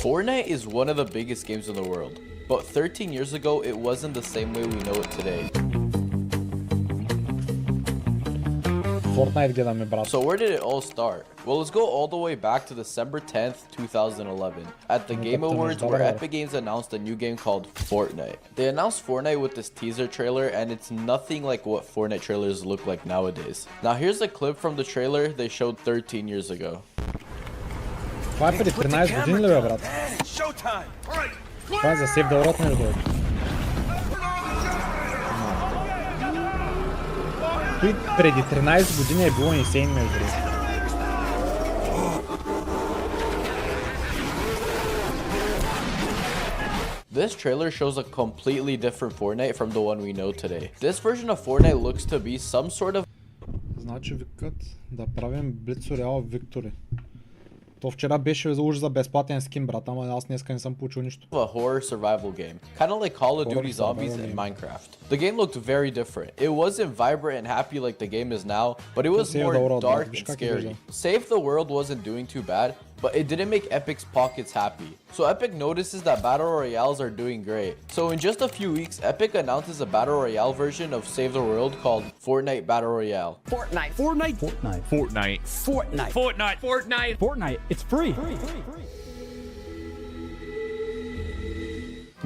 Fortnite is one of the biggest games in the world, but 13 years ago, it wasn't the same way we know it today. Fortnite гледаме, брат. So where did it all start? Well, let's go all the way back to December 10th, 2011, at the Game Awards where Epic Games announced a new game called Fortnite. They announced Fortnite with this teaser trailer, and it's nothing like what Fortnite trailers look like nowadays. Now here's a clip from the trailer they showed 13 years ago. Това е преди 13 години ли бе, брат? Това е за Save the World, между другото. Той преди 13 години е било инсейн, между другото. This trailer shows a completely different Fortnite from the one we know today. This version of Fortnite looks to be some sort of... Значи викат да правим Блицо Реал Виктори. То вчера беше уж за безплатен скин, брат, ама аз днеска не съм получил нищо. A horror survival game, kind of like Call of Duty Zombies and Minecraft. The game looked very different. It wasn't vibrant and happy like the game is now, but it was more dark and scary. Save the World wasn't doing too bad, but it didn't make Epic's pockets happy. So Epic notices that Battle Royales are doing great. So in just a few weeks, Epic announces a Battle Royale version of Save the World called Fortnite Battle Royale. Fortnite. Fortnite. Fortnite. Fortnite. Fortnite. Fortnite. Fortnite. Fortnite. It's free.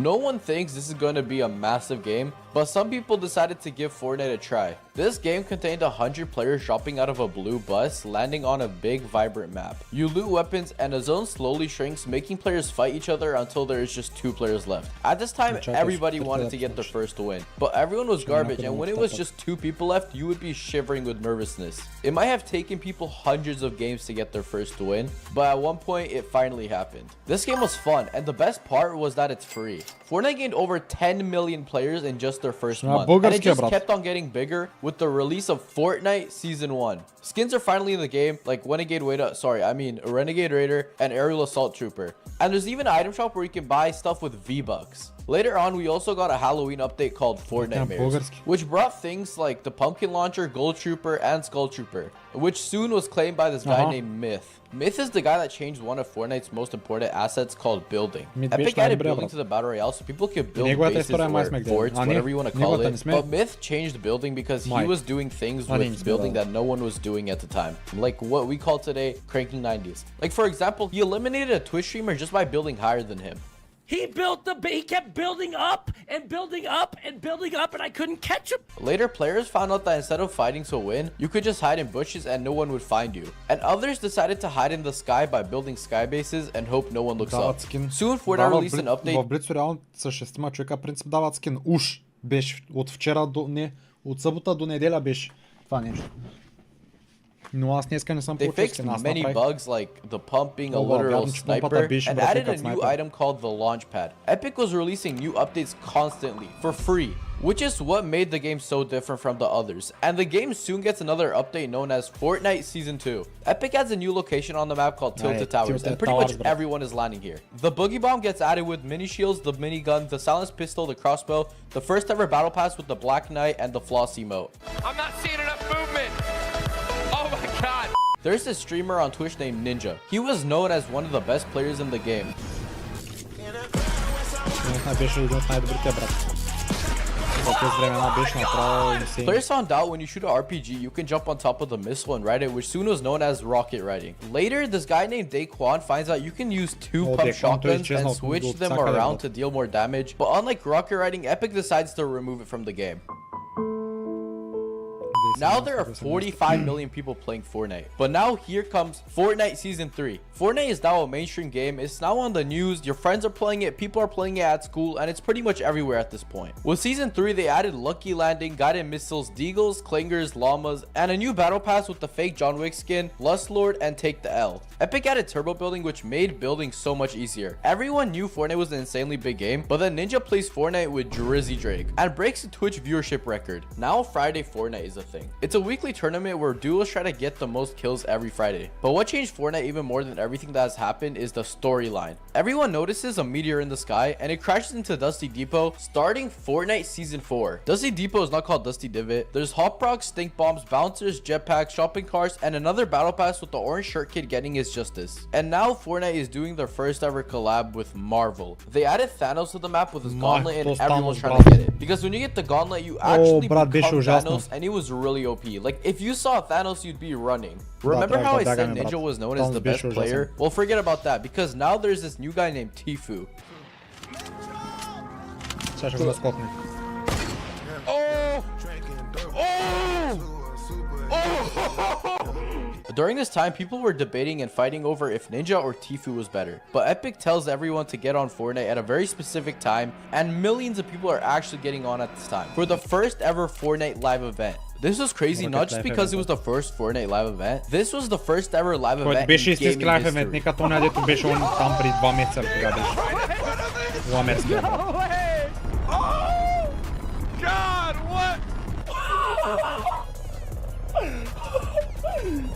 No one thinks this is going to be a massive game, but some people decided to give Fortnite a try. This game contained 100 players dropping out of a blue bus, landing on a big, vibrant map. You loot weapons and a zone slowly shrinks, making players fight each other until there is just 2 players left. At this time, everybody wanted to get their first win, but everyone was garbage, and when it was just 2 people left, you would be shivering with nervousness. It might have taken people hundreds of games to get their first win, but at one point, it finally happened. This game was fun, and the best part was that it's free. Fortnite gained over 10 million players in just their first month, and it just kept on getting bigger with the release of Fortnite Season 1. Skins are finally in the game, like Renegade Raider and Aerial Assault Trooper. And there's even an item shop where you can buy stuff with V-Bucks. Later on, we also got a Halloween update called Fortnite, which brought things like the Pumpkin Launcher, Gold Trooper, and Skull Trooper, which soon was claimed by this guy named Myth. Myth is the guy that changed one of Fortnite's most important assets called building. Epic added building to the Battle Royale so people could build bases or forts, whatever you want to call it. But Myth changed building because he was doing things with building that no one was doing at the time. Like what we call today, cranking 90s. Like for example, he eliminated a Twitch streamer just by building higher than him. He kept building up and building up and building up, and I couldn't catch him. Later, players found out that instead of fighting to win, you could just hide in bushes and no one would find you. And others decided to hide in the sky by building sky bases and hope no one looks up. Soon, Fortnite released an update. В Блицо Реал с 6 човека принцип дават скин. Уж беше от вчера до от събота до неделя беше това нещо. They fixed many bugs like the pump being a literal sniper and added a new item called the Launchpad. Epic was releasing new updates constantly for free, which is what made the game so different from the others. And the game soon gets another update known as Fortnite Season 2. Epic adds a new location on the map called Tilted Towers, and pretty much everyone is landing here. The Boogie Bomb gets added with mini shields, the minigun, the silenced pistol, the crossbow, the first ever battle pass with the Black Knight, and the Floss emote. I'm not seeing enough movement. Oh my god. There's this streamer on Twitch named Ninja. He was known as one of the best players in the game. Players found out when you shoot an RPG, you can jump on top of the missile and ride it, which soon was known as rocket riding. Later, this guy named Daquan finds out you can use 2 pump shotguns and switch them around to deal more damage. But unlike rocket riding, Epic decides to remove it from the game. Now there are 45 million people playing Fortnite. But now here comes Fortnite Season 3. Fortnite is now a mainstream game. It's now on the news. Your friends are playing it. People are playing it at school. And it's pretty much everywhere at this point. With Season 3, they added Lucky Landing, Guided Missiles, Deagles, Clingers, Llamas, and a new battle pass with the fake John Wick skin, Lust Lord, and Take the L. Epic added turbo building, which made building so much easier. Everyone knew Fortnite was an insanely big game, but then Ninja plays Fortnite with Drizzy Drake and breaks the Twitch viewership record. Now Friday Fortnite is a thing. thing. It's a weekly tournament where duos try to get the most kills every Friday. But what changed Fortnite even more than everything that has happened is the storyline. Everyone notices a meteor in the sky and it crashes into Dusty Depot starting Fortnite Season 4. Dusty Depot is not called Dusty Divot. There's hop rocks, stink bombs, bouncers, jetpacks, shopping carts, and another battle pass with the orange shirt kid getting his justice. And now Fortnite is doing their first ever collab with Marvel. They added Thanos to the map with his gauntlet and everyone's trying to get it. Because when you get the gauntlet, you actually become Thanos, and it was really OP. Like, if you saw Thanos, you'd be running. Remember how I said Ninja was known as the best player? Well, forget about that, because now there's this new guy named Tfue. During this time, people were debating and fighting over if Ninja or Tfue was better. But Epic tells everyone to get on Fortnite at a very specific time, and millions of people are actually getting on at this time for the first ever Fortnite live event. This was crazy, not just because it was the first Fortnite live event. This was the first ever live event in gaming history. God, what?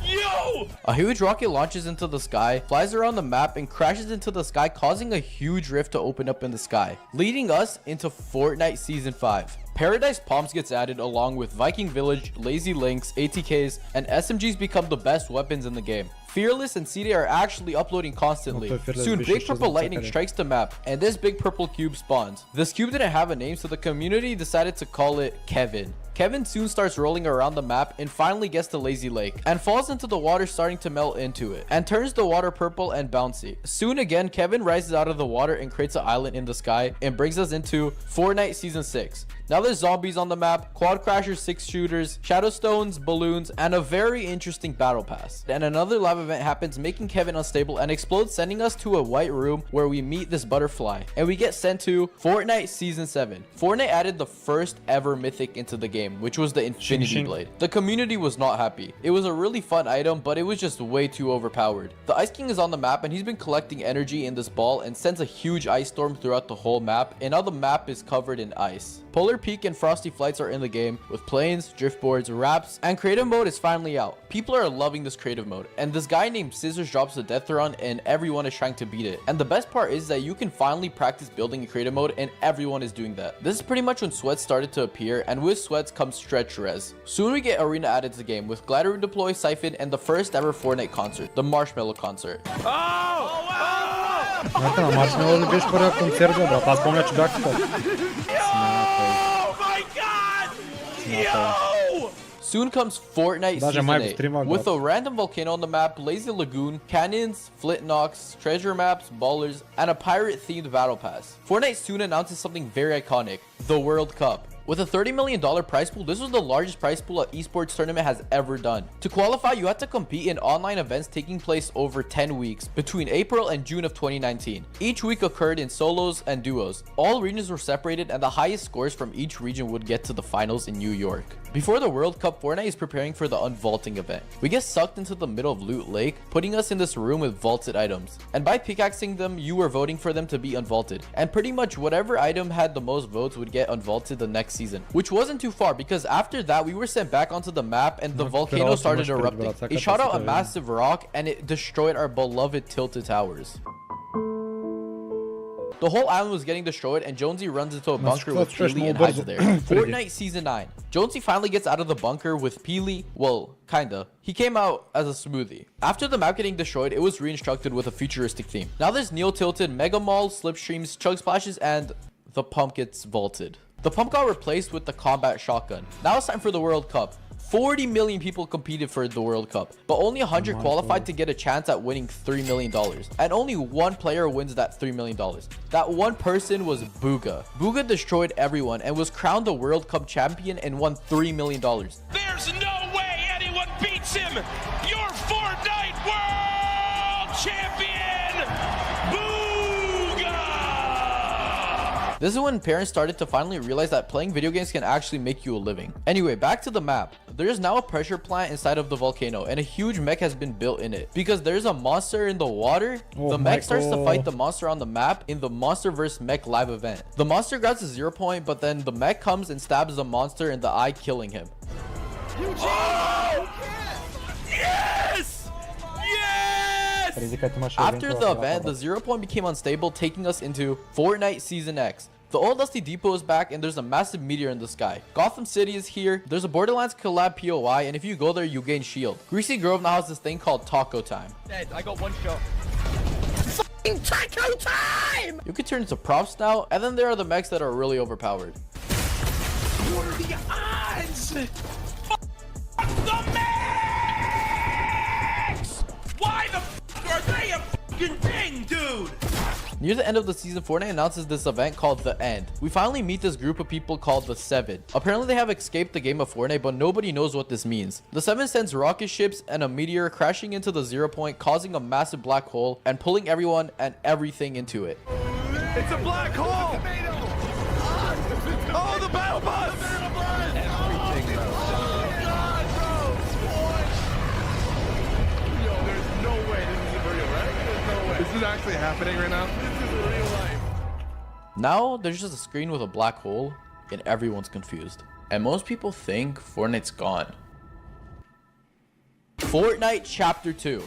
Yo! A huge rocket launches into the sky, flies around the map, and crashes into the sky, causing a huge rift to open up in the sky, leading us into Fortnite Season 5. Paradise Palms gets added along with Viking Village, Lazy Links, ATKs, and SMGs become the best weapons in the game. Fearless and CD are actually uploading constantly. Soon, Big Purple Lightning strikes the map, and this big purple cube spawns. This cube didn't have a name, so the community decided to call it Kevin. Kevin soon starts rolling around the map and finally gets to Lazy Lake and falls into the water, starting to melt into it and turns the water purple and bouncy. Soon again, Kevin rises out of the water and creates an island in the sky and brings us into Fortnite Season 6. Now there's zombies on the map, quad crashers, 6 shooters, shadow stones, balloons, and a very interesting battle pass. And another live event happens, making Kevin unstable and explodes, sending us to a white room where we meet this butterfly and we get sent to Fortnite Season 7. Fortnite added the first ever mythic into the game, which was the Infinity Blade. The community was not happy. It was a really fun item, but it was just way too overpowered. The Ice King is on the map and he's been collecting energy in this ball and sends a huge ice storm throughout the whole map, and now the map is covered in ice. Polar Peak and Frosty Flights are in the game with planes, driftboards, wraps, and creative mode is finally out. People are loving this creative mode, and this guy named Scissors drops the death run and everyone is trying to beat it. And the best part is that you can finally practice building in creative mode and everyone is doing that. This is pretty much when sweats started to appear, and with sweats comes stretch res. Soon we get arena added to the game with glider deploy, siphon, and the first ever Fortnite concert, the Marshmallow concert. Oh! Знаете, на Маршмело ли беше първият концерт, брат? Аз помня, че бях такова. Oh my God! Yo! Soon comes Fortnite Season 8 with a random volcano on the map, lazy lagoon, cannons, flint knocks, treasure maps, ballers, and a pirate themed battle pass. Fortnite soon announces something very iconic, the World Cup. With a $30 million prize pool, this was the largest prize pool an esports tournament has ever done. To qualify, you had to compete in online events taking place over 10 weeks between April and June of 2019. Each week occurred in solos and duos. All regions were separated, and the highest scores from each region would get to the finals in New York. Before the World Cup, Fortnite is preparing for the unvaulting event. We get sucked into the middle of Loot Lake, putting us in this room with vaulted items. And by pickaxing them, you were voting for them to be unvaulted. And pretty much whatever item had the most votes would get unvaulted the next season, which wasn't too far, because after that we were sent back onto the map and the volcano started erupting. It shot out a massive rock and it destroyed our beloved tilted towers. The whole island was getting destroyed, and Jonesy runs into a bunker with Peely and hides there. Fortnite Season 9. Jonesy finally gets out of the bunker with Peely. Well, kinda. He came out as a smoothie. After the map getting destroyed, it was re-instructed with a futuristic theme. Now there's Neo Tilted, Mega Mall, Slipstreams, Chug Splashes, and the pump gets vaulted. The pump got replaced with the combat shotgun. Now it's time for the World Cup. 40 million people competed for the World Cup, but only 100 qualified to get a chance at winning $3 million. And only one player wins that $3 million. That one person was Booga. Booga destroyed everyone and was crowned the World Cup champion and won $3 million. There's no way anyone beats him! Your Fortnite World Champion! Booga! This is when parents started to finally realize that playing video games can actually make you a living. Anyway, back to the map. There is now a pressure plant inside of the volcano, and a huge mech has been built in it. Because there's a monster in the water, the mech starts to fight the monster on the map in the Monster vs. Mech live event. The monster grabs a 0 point, but then the mech comes and stabs the monster in the eye, killing him. Oh! Yes! Yes! Предикайте имаше After евент the в event, the играта, 0 point became unstable, taking us into Fortnite Season X. The old Dusty Depot is back and there's a massive meteor in the sky. Gotham City is here. There's a Borderlands collab POI, and if you go there, you gain shield. Greasy Grove now has this thing called Taco Time. Dead. I got one shot. Taco time! You can turn into props now, and then there are the mechs that are really overpowered. What are the odds? The max! Why the are they a fucking thing, dude? Near the end of the season, Fortnite announces this event called The End. We finally meet this group of people called the Seven. Apparently they have escaped the game of Fortnite, but nobody knows what this means. The Seven sends rocket ships and a meteor crashing into the 0 point, causing a massive black hole and pulling everyone and everything into it. It's a black hole! Oh, the battle bus! Everything Yo, there's no way this is real, right? There's no way. This is actually happening right now? This is real life. Now there's just a screen with a black hole and everyone's confused. And most people think Fortnite's gone. Fortnite Chapter 2.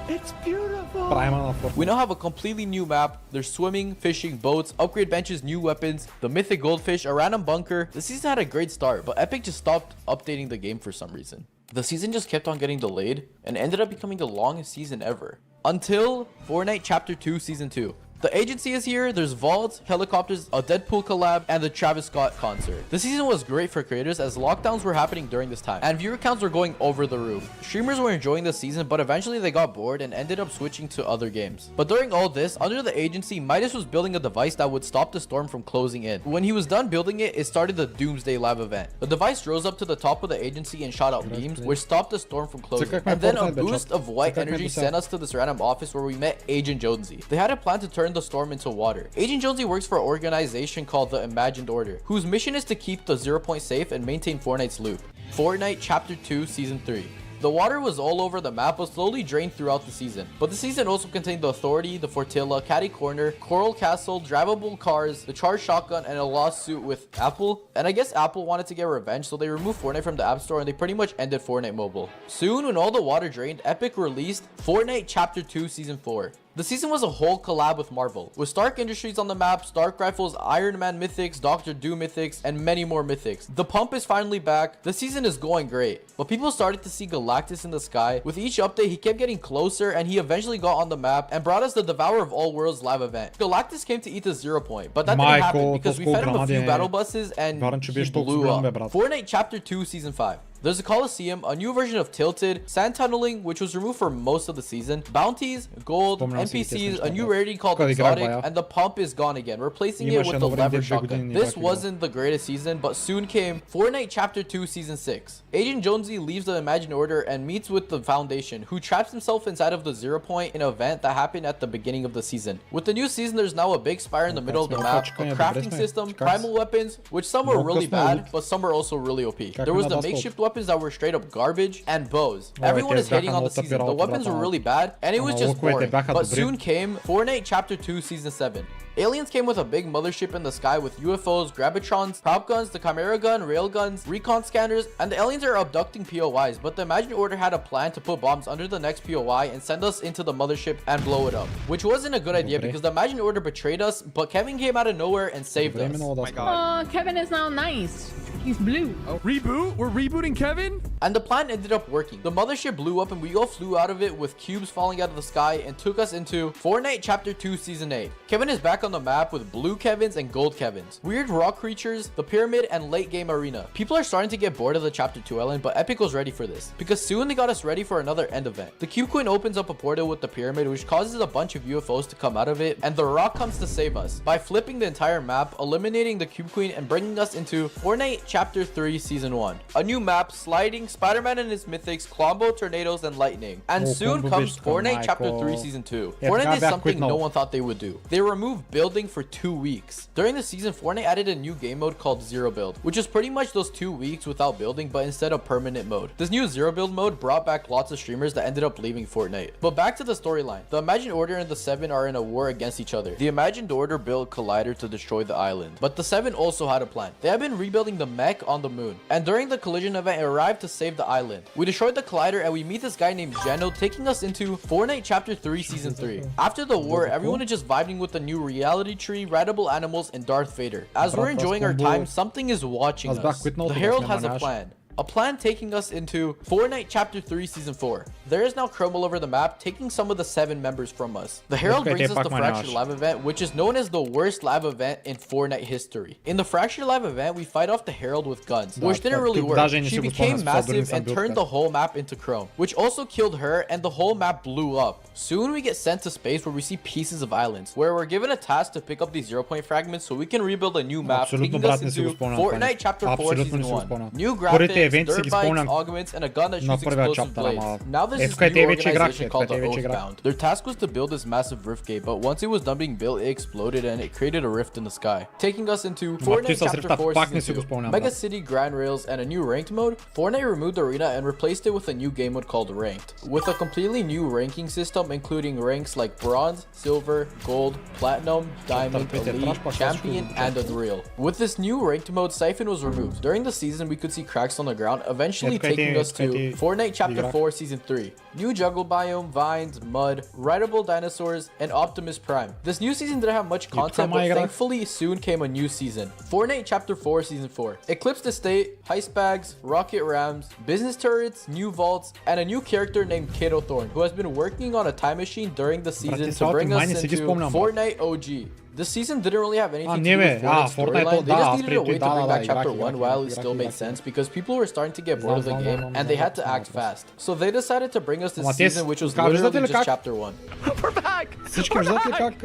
It's beautiful. Прайма на Fortnite. We now have a completely new map. There's swimming, fishing, boats, upgrade benches, new weapons, the mythic goldfish, a random bunker. The season had a great start, but Epic just stopped updating the game for some reason. The season just kept on getting delayed and ended up becoming the longest season ever. Until Fortnite Chapter 2 Season 2. The agency is here, there's vaults, helicopters, a Deadpool collab, and the Travis Scott concert. The season was great for creators as lockdowns were happening during this time, and viewer counts were going over the roof. Streamers were enjoying the season, but eventually they got bored and ended up switching to other games. But during all this, under the agency, Midas was building a device that would stop the storm from closing in. When he was done building it, it started the Doomsday Live event. The device rose up to the top of the agency and shot out beams, which stopped the storm from closing. And then a boost of white energy sent us to this random office where we met Agent Jonesy. They had a plan to turn the storm into water. Agent Jonesy works for an organization called the Imagined Order, whose mission is to keep the 0 point safe and maintain Fortnite's loot. Fortnite Chapter 2 Season 3. The water was all over the map but slowly drained throughout the season. But the season also contained the Authority, the Fortilla, Catty Corner, Coral Castle, drivable cars, the charged shotgun, and a lawsuit with Apple. And I guess Apple wanted to get revenge, so they removed Fortnite from the App Store and they pretty much ended Fortnite Mobile. Soon, when all the water drained, Epic released Fortnite Chapter 2 Season 4. The season was a whole collab with Marvel, with Stark Industries on the map, Stark Rifles, Iron Man mythics, Doctor Doom mythics, and many more mythics. The pump is finally back. The season is going great, but people started to see Galactus in the sky. With each update, he kept getting closer, and he eventually got on the map and brought us the Devourer of All Worlds live event. Galactus came to eat the 0 point, but that didn't happen because we fed him a few battle buses and he blew up. Fortnite Chapter 2 Season 5. There's a Coliseum, a new version of Tilted, sand tunneling, which was removed for most of the season, bounties, gold, NPCs, a new rarity called Exotic, and the pump is gone again, replacing it with the lever shotgun. This wasn't the greatest season, but soon came Fortnite Chapter 2 Season 6. Agent Jonesy leaves the Imagined Order and meets with the Foundation, who traps himself inside of the 0 point in an event that happened at the beginning of the season. With the new season, there's now a big spire in the middle of the map, a crafting system, primal weapons, which some were really bad, but some were also really OP. There was the makeshift weapons that were straight up garbage, and bows. Everyone is hating on the season. The weapons were really bad, and it was just boring. But soon came Fortnite Chapter 2 Season 7. Aliens came with a big mothership in the sky with UFOs, Gravitrons, prop guns, the Chimera gun, railguns, recon scanners, and the aliens are abducting POIs, but the Imagined Order had a plan to put bombs under the next POI and send us into the mothership and blow it up, which wasn't a good idea because the Imagined Order betrayed us, but Kevin came out of nowhere and saved us. Oh my god. Oh, Kevin is now nice. He's blue. Oh, reboot? We're rebooting Kevin? And the plan ended up working. The mothership blew up and we all flew out of it with cubes falling out of the sky and took us into Fortnite Chapter 2 Season 8. Kevin is back on the map with blue Kevins and gold Kevins, weird rock creatures, the pyramid, and late game arena. People are starting to get bored of the Chapter 2 island, but Epic was ready for this because soon they got us ready for another end event. The Cube Queen opens up a portal with the pyramid, which causes a bunch of UFOs to come out of it, and the rock comes to save us by flipping the entire map, eliminating the Cube Queen, and bringing us into Fortnite Chapter 3 Season 1. A new map, sliding, Spider-Man and his mythics, Klombo, tornadoes, and lightning. And soon comes Fortnite Chapter 3 Season 2. Fortnite did something no one thought they would do. They removed building for 2 weeks. During the season, Fortnite added a new game mode called Zero Build, which is pretty much those 2 weeks without building, but instead of permanent mode. This new Zero Build mode brought back lots of streamers that ended up leaving Fortnite. But back to the storyline. The Imagined Order and the Seven are in a war against each other. The Imagined Order built Collider to destroy the island, but the Seven also had a plan. They have been rebuilding the mech mech on the moon. And during the collision event, it arrived to save the island. We destroyed the collider and we meet this guy named Geno, taking us into Fortnite Chapter 3 Season 3. After the war, everyone is just vibing with the new reality tree, rideable animals, and Darth Vader. As we're enjoying our time, something is watching us. The Herald has a plan. A plan taking us into Fortnite Chapter 3 Season 4. There is now Chrome all over the map, taking some of the 7 members from us. The Herald brings us the Fractured Live event, which is known as the worst live event in Fortnite history. In the Fractured Live event, we fight off the Herald with guns, which didn't really work. She became massive and turned the whole map into Chrome, which also killed her, and the whole map blew up. Soon we get sent to space where we see pieces of islands, where we're given a task to pick up these 0-point fragments so we can rebuild a new map, taking us into Fortnite Chapter 4 Season 1. New graphics, dirt bikes, augments, and a gun that shoots explosive blades. Now there's this new organization called the Oathbound. Their task was to build this massive rift gate, but once it was done being built, it exploded and it created a rift in the sky, taking us into Fortnite Chapter 4 Season 2. Mega City, Grind Rails, and a new ranked mode. Fortnite removed Arena and replaced it with a new game mode called Ranked, with a completely new ranking system including ranks like Bronze, Silver, Gold, Platinum, Diamond, Elite, Champion, and Unreal. With this new ranked mode, Siphon was removed. During the season, we could see cracks on the ground, eventually taking us to Fortnite Chapter 4 Season 3. New jungle biome, vines, mud, rideable dinosaurs, and Optimus Prime. This new season didn't have much content, but thankfully soon came a new season. Fortnite Chapter 4 Season 4. Eclipse Estate, heist bags, rocket rams, business turrets, new vaults, and a new character named Kato Thorn, who has been working on a time machine during the season to bring us into Fortnite OG. This season didn't really have anything to do with Fortnite's storyline. They just needed a way to bring back Chapter 1 while it still made sense, because people were starting to get bored of the game and they had to act fast. So they decided to bring us this season, which was literally just Chapter 1. We're back! Всички виждате как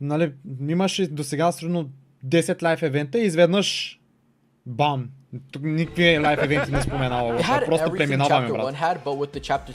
нали, имаше до сега средно 10 лайф евента и изведнъж бам! Тук никакви лайф евенти не споменава, просто преминаваме, брат.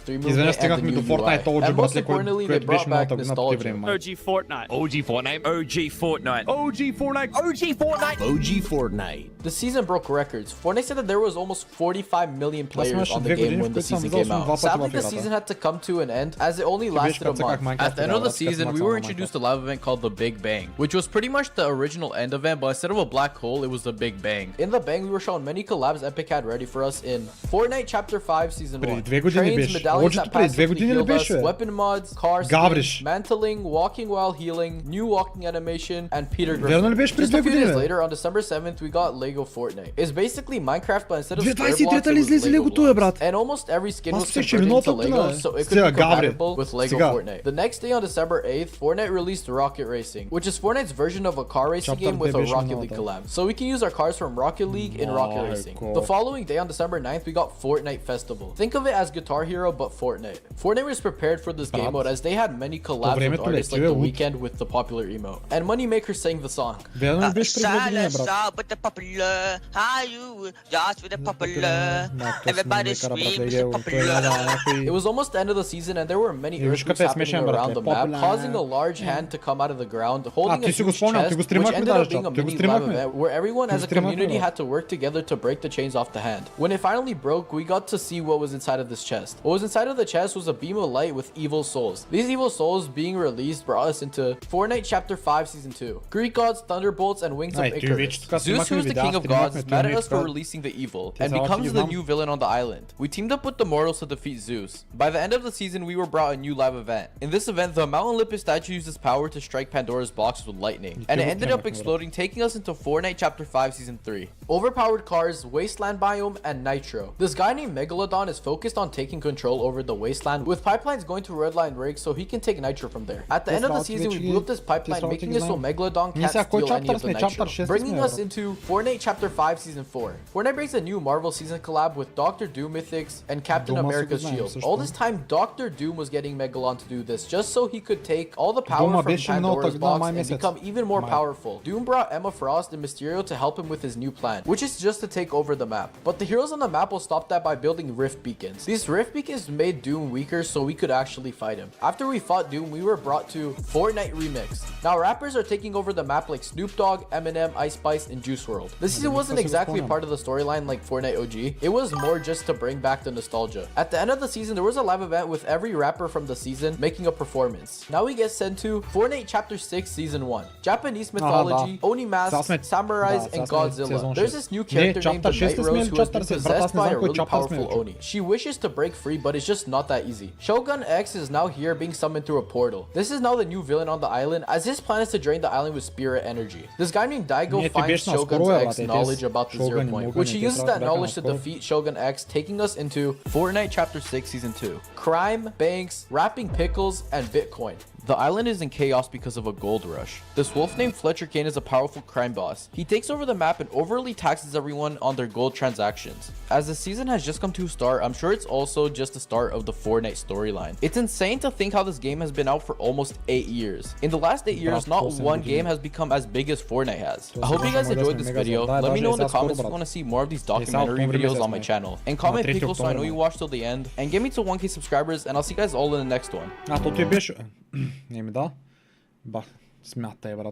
Изведнъж стигнахме до Fortnite OG, братле, което беше миналата година по тези време. OG Fortnite. OG Fortnite. OG Fortnite. OG Fortnite. OG Fortnite. OG Fortnite. The season broke records. Fortnite said that there was almost 45 million players on the game when the season came out. Sadly, the season had to come to an end as it only lasted a month. At the end of the season, we were introduced to a live event called the Big Bang, which was pretty much the original end event, but instead of a black hole, it was the Big Bang. In the Bang, we were shown many collabs Epic had ready for us in Fortnite Chapter 5 Season 1. Trains, medallions that passively healed us, weapon mods, car skins, mantling, walking while healing, new walking animation, and Peter Griffin. Just a few days later, on December 7th, we got Lego Fortnite. It's basically Minecraft, but instead of square blocks, it was Lego blocks. And almost every skin was converted into Lego, so it could be compatible with Lego Fortnite. The next day, on December 8th, Fortnite released Rocket Racing, which is Fortnite's version of a car racing game with a Rocket League collab. So we can use our cars from Rocket League in Rocket Racing. The following day, on December 9th, we got Fortnite Festival. Think of it as Guitar Hero, but Fortnite. Fortnite was prepared for this game mode as they had many collabs with artists like The Weeknd with the popular emote. And Moneymaker sang the song. It was almost the end of the season and there were many earthquakes happening around the map, causing a large hand to come out of the ground, holding a huge chest, which ended up being a mini live event where everyone as a community had to work together to break the chains off the hand. When it finally broke, we got to see what was inside of this chest. What was inside of the chest was a beam of light with evil souls. These evil souls being released brought us into Fortnite Chapter 5 Season 2. Greek gods, thunderbolts, and wings of Icarus. Zeus, who is the king of gods, is mad at us for releasing the evil and becomes the new villain on the island. We teamed up with the mortals to defeat Zeus. By the end of the season, we were brought a new live event. In this event, the Mount Olympus statue used its power to strike Pandora's box with lightning, and it ended up exploding, taking us into Fortnite Chapter 5 Season 3. Overpowered cars, wasteland biome, and nitro. This guy named Megalodon is focused on taking control over the wasteland, with pipelines going to redline rigs so he can take nitro from there. At the end of the season, we blew up this pipeline, making it so Megalodon can't steal any of the nitro, bringing us into Fortnite Chapter 5 Season 4. Fortnite brings a new Marvel season collab with Dr. Doom Mythics and Captain America's shield. All this time, Dr. Doom was getting Megalon to do this, just so he could take all the power from Pandora's box and become even more powerful. Doom brought Emma Frost and Mysterio to help him with his new plan, which is just to take over the map. But the heroes on the map will stop that by building rift beacons. These rift beacons made Doom weaker so we could actually fight him. After we fought Doom, we were brought to Fortnite Remix. Now rappers are taking over the map like Snoop Dogg, Eminem, Ice Spice, and Juice WRLD. This season wasn't exactly a part of the storyline like Fortnite OG. It was more just to bring back the nostalgia. At the end of the season, there was a live event with every rapper from the season making a performance. Now we get sent to Fortnite Chapter 6 Season 1. Japanese mythology, Oni masks, samurais, and Godzilla. There's this new character named the Night Rose who has been possessed by a really powerful Oni. She wishes to break free, but it's just not that easy. Shogun X is now here being summoned through a portal. This is now the new villain on the island, as his plan is to drain the island with spirit energy. This guy named Daigo finds Shogun's X knowledge about the 0 point, which he uses that knowledge to defeat Shogun X, taking us into Fortnite Chapter 6 Season 2. Crime, banks, wrapping pickles, and Bitcoin. The island is in chaos because of a gold rush. This wolf named Fletcher Kane is a powerful crime boss. He takes over the map and overly taxes everyone on their gold transactions. As the season has just come to a start, I'm sure it's also just the start of the Fortnite storyline. It's insane to think how this game has been out for almost 8 years. In the last 8 years, not one game has become as big as Fortnite has. I hope you guys enjoyed this video. Let me know in the comments if you want to see more of these documentary videos on my channel. And comment pickle so I know you watched till the end. And get me to 1k subscribers, and I'll see you guys all in the next one. Еми да. Бах, смятай, брат.